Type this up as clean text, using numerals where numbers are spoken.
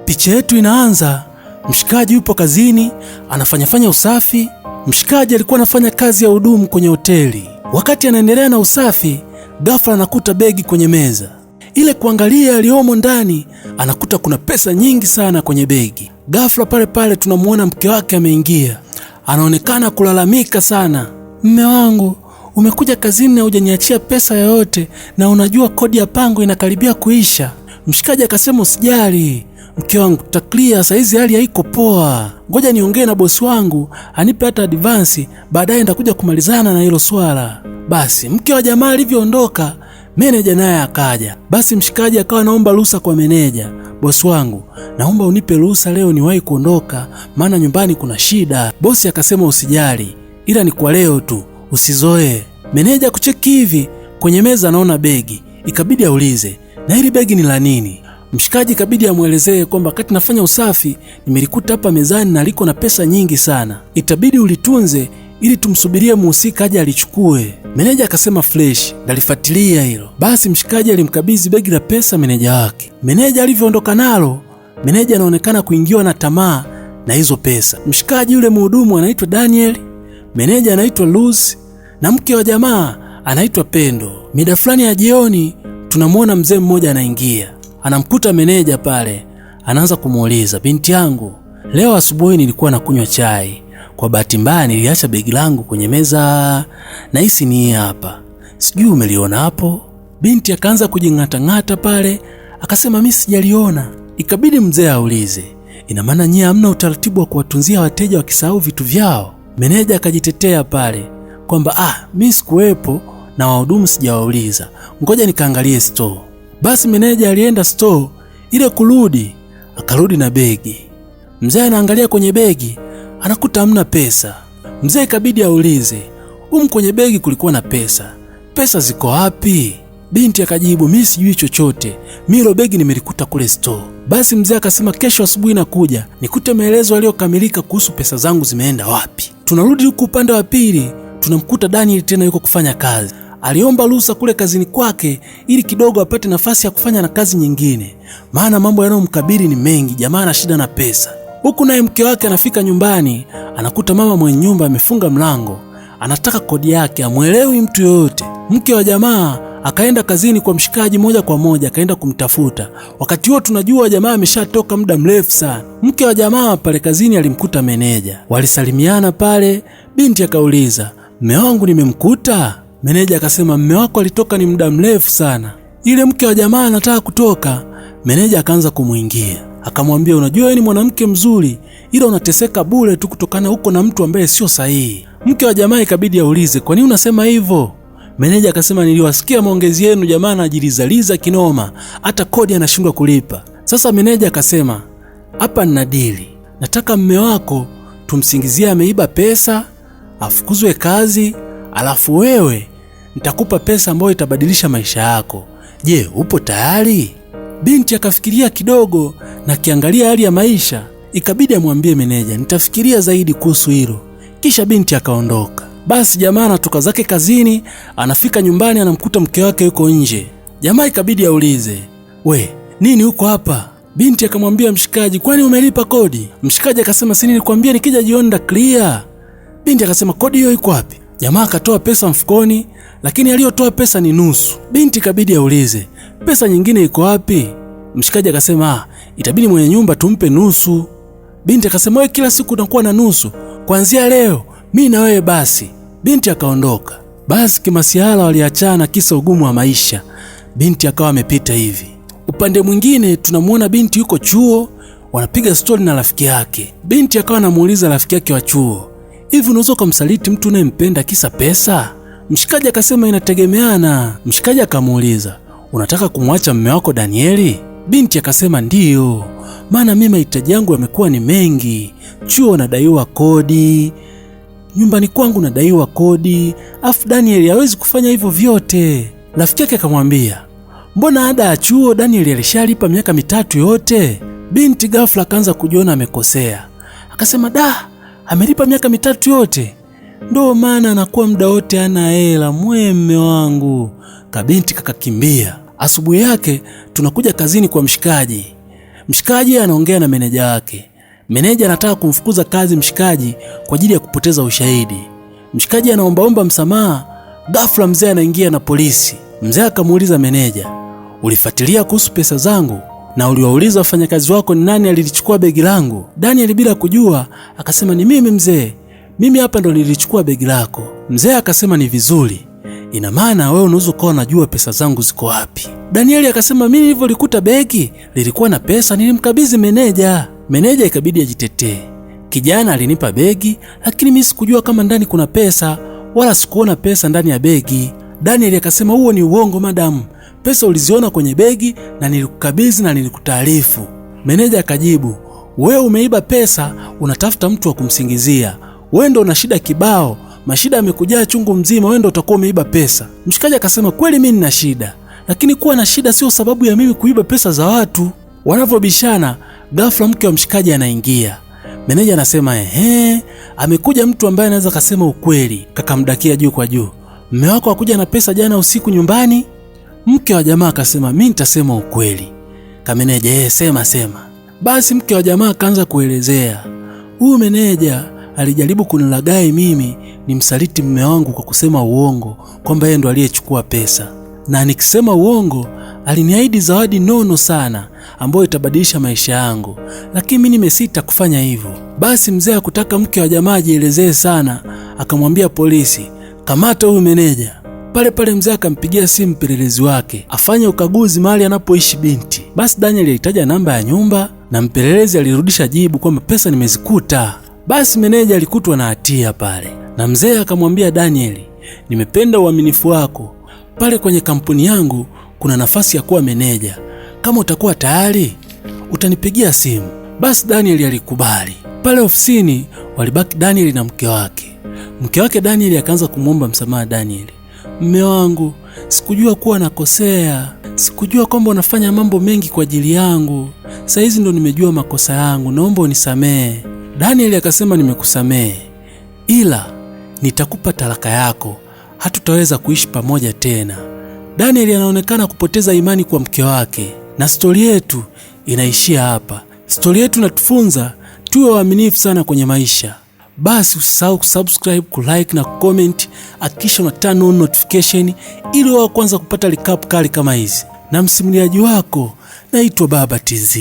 Picha yetu inaanza, mshikaji yupo kazini, anafanya usafi. Mshikaji alikuwa anafanya kazi ya hudumu kwenye hoteli. Wakati anaendelea na usafi, ghafla anakuta begi kwenye meza. Ile kuangalia yaliomo ndani, anakuta kuna pesa nyingi sana kwenye begi. Ghafla pale pale tunamuona mke wake ameingia. Anaonekana kulalamika sana. Mme wangu, umekuja kazini na hujaniachia pesa yoyote, na unajua kodi ya pango inakaribia kuisha. Mshikaji akasema usijali mke wangu, tutaklia, saizi hali haiko poa. Ngoja niongee na bosi wangu anipe hata advance, baadaye nitakuja kumalizana na hilo swala. Basi mke wa jamaa alivyoondoka, meneja naye akaja. Basi mshikaji akawa naomba ruhusa kwa meneja. Bosi wangu, naomba unipe ruhusa leo niwahi kuondoka, maana nyumbani kuna shida. Bosi akasema usijali, ila ni kwa leo tu, usizoe. Meneja kucheki hivi kwenye meza anaona begi, ikabidi aulize, na hili begi ni la nini? Mshikaji ikabidi amuelezee kwamba wakati nafanya usafi nimelikuta hapa mezani na liko na pesa nyingi sana, itabidi ulitunze ili tumsubirie muhusika aje alichukue. Meneja akasema fresh, ndalifuatilia hilo. Basi mshikaji alimkabidhi begi la pesa meneja wake. Meneja alivyoondoka nalo, meneja anaonekana kuingiwa na tamaa na hizo pesa. Mshikaji yule mhudumu anaitwa Daniel, meneja anaitwa Lucy, na mke wa jamaa anaitwa Pendo. Mida fulani ya jioni tunamuona mzee mmoja anaingia. Anamkuta meneja pale, anaanza kumuuliza, binti yangu, leo asubuhi nilikuwa nakunywa chai. Kwa bahati mbaya niliacha begi langu kwenye meza, na hisi ni hapa. Sijui umeliona hapo? Binti akaanza kujing'ata-ng'ata pale, akasema mimi sijaliona. Ikabidi mzee aulize, ina maana nyie hamna utaratibu wa kuwatunzia wateja wakisahau vitu vyao? Meneja akajitetea pale kwamba mimi sikuwepo na wahudumu sijawauliza, ngoja nikaangalie store. Basi meneja alienda store, ile kurudi akarudi na begi. Mzee anaangalia kwenye begi, anakuta hamna pesa. Mzee ikabidi aulize, kwenye begi kulikuwa na pesa, pesa ziko wapi? Binti akajibu, mimi sijui chochote, mimi hilo begi nimelikuta kule store. Basi mzee akasema kesho asubuhi nakuja nikute maelezo yaliyokamilika kuhusu pesa zangu zimeenda wapi. Tunarudi huku upande wa pili, tunamkuta Daniel tena yuko kufanya kazi. Aliomba ruhusa kule kazini kwake ili kidogo apate nafasi ya kufanya na kazi nyingine, maana mambo yanayomkabili ni mengi, jamaa ana shida na pesa. Huku naye mke wake anafika nyumbani, anakuta mama mwenye nyumba amefunga mlango, anataka kodi yake, amuelewi mtu yoyote. Mke wa jamaa akaenda kazini kwa mshikaji moja kwa moja, akaenda kumtafuta. Wakati huo tunajua jamaa ameshatoka muda mrefu sana. Mke wa jamaa pale kazini alimkuta meneja, walisalimiana pale. Binti akauliza, mme wangu nimemkuta? Meneja akasema, mme wako alitoka ni muda mrefu sana. Ile mke wa jamaa anataka kutoka, meneja akaanza kumuingia, akamwambia, unajua wewe ni mwanamke mzuri, ila unateseka bure tu kutokana huko na mtu ambaye sio sahihi. Mke wa jamaa ikabidi aulize, kwa nini unasema hivyo? Meneja akasema, niliwasikia maongezi yenu, jamaa anajilizaliza kinoma, hata kodi anashindwa kulipa. Sasa meneja akasema, hapa nina dili, nataka mme wako tumsingizie ameiba pesa, afukuzwe kazi, alafu wewe nitakupa pesa ambayo itabadilisha maisha yako. Je, upo tayari? Binti akafikiria kidogo na kiangalia hali ya maisha, ikabidi amwambie meneja, nitafikiria zaidi kuhusu hilo. Kisha binti akaondoka. Basi jamaa anatoka zake kazini, anafika nyumbani, anamkuta mke wake yuko nje. Jamaa ikabidi aulize, we, nini huko hapa? Binti akamwambia mshikaji, kwani umelipa kodi? Mshikaji akasema, si nilikwambia nikija jioni nda clear. Binti akasema, kodi hiyo iko wapi? Jamaa akatoa pesa mfukoni, lakini aliyotoa pesa ni nusu. Binti ikabidi aulize, pesa nyingine iko wapi? Mshikaji akasema, itabidi mwenye nyumba tumpe nusu. Binti akasema, wewe kila siku unakuwa na nusu, kuanzia leo mimi na wewe basi. Binti akaondoka. Basi kimasihala waliachana kisa ugumu wa maisha. Binti akawa amepita hivi. Upande mwingine tunamuona binti yuko chuo, wanapiga stori na rafiki yake. Binti akawa anamuuliza rafiki yake wa chuo, hivi unaweza kumsaliti mtu unayempenda kisa pesa? Mshikaji akasema inategemeana. Mshikaji akamuuliza, unataka kumwacha mume wako Danieli? Binti akasema ndiyo, maana mimi mahitaji yangu yamekuwa ni mengi. Chuo nadaiwa kodi, nyumbani kwangu nadaiwa kodi, afu Danieli hawezi kufanya hivyo vyote. Rafiki yake akamwambia, mbona ada ya chuo Danieli alishalipa miaka 3 yote? Binti ghafla akaanza kujiona amekosea, akasema, amelipa miaka 3 yote? Ndo maana anakuwa muda wote ana hela, mume wangu. Kabinti kakakimbia. Asubuhi yake tunakuja kazini kwa mshikaji. Mshikaji anaongea na meneja wake. Meneja anataka kumfukuza kazi mshikaji kwa ajili ya kupoteza ushahidi. Mshikaji anaombaomba msamaha. Ghafla mzee anaingia na polisi. Mzee akamuuliza meneja, ulifuatilia kuhusu pesa zangu na uliwauliza wafanyakazi wako ni nani alilichukua begi langu? Daniel bila kujua akasema, ni mimi mzee, mimi hapa ndo nilichukua begi lako. Mzee akasema, ni vizuri, ina maana wewe unaweza kuwa unajua pesa zangu ziko wapi. Daniel akasema, mimi nilivyolikuta begi lilikuwa na pesa, nilimkabidhi meneja. Meneja ikabidi ajitetee, kijana alinipa begi lakini mimi sikujua kama ndani kuna pesa, wala sikuona pesa ndani ya begi. Daniel akasema, huo ni uongo madamu, pesa uliziona kwenye begi na nilikukabidhi na nilikutaarifu. Meneja akajibu, wewe umeiba pesa, unatafuta mtu wa kumsingizia. Wewe ndo una shida kibao, mashida yamekujaa chungu mzima, wewe ndo utakuwa umeiba pesa. Mshikaji akasema, kweli mimi nina shida, lakini kuwa na shida sio sababu ya mimi kuiba pesa za watu. Wanavyobishana, ghafla mke wa mshikaji anaingia. Meneja anasema, amekuja mtu ambaye anaweza kusema ukweli. Kakamdakia juu kwa juu, mume wako hakuja na pesa jana usiku nyumbani? Mke wa jamaa akasema, mimi nitasema ukweli. Kameneja, sema. Basi mke wa jamaa akaanza kuelezea, huyu meneja alijaribu kunilaghai mimi nimsaliti mume wangu kwa kusema uongo kwamba yeye ndo aliyechukua pesa, na nikisema uongo aliniahidi zawadi nono sana ambayo itabadilisha maisha yangu, lakini mimi nimesita kufanya hivyo. Basi mzee hakutaka mke wa jamaa ajielezee sana, akamwambia polisi, kamata huyu meneja. Pale pale mzee akampigia simu mpelelezi wake afanye ukaguzi mahali anapoishi binti. Basi Daniel alitaja namba ya nyumba na mpelelezi alirudisha jibu kwamba pesa nimezikuta. Basi meneja alikutwa na hatia pale, na mzee akamwambia Daniel, nimependa uaminifu wako, pale kwenye kampuni yangu kuna nafasi ya kuwa meneja, kama utakuwa tayari utanipigia simu. Basi Daniel alikubali. Pale ofisini walibaki Daniel na mke wake. Mke wake Daniel akaanza kumwomba msamaha Daniel, mume wangu, sikujua kuwa nakosea, sikujua kwamba unafanya mambo mengi kwa ajili yangu, sasa hizi ndo nimejua makosa yangu, naomba unisamehe. Daniel akasema, nimekusamehe, ila nitakupa talaka yako, hatutaweza kuishi pamoja tena. Daniel anaonekana kupoteza imani kwa mke wake, na stori yetu inaishia hapa. Stori yetu inatufunza tuwe waaminifu sana kwenye maisha. Basi usisahau kusubscribe, kulike na kucomment, hakikisha una turn on notification ili wa kwanza kupata recap kali kama hizi. Na msimuliaji wako naitwa Baba TZ.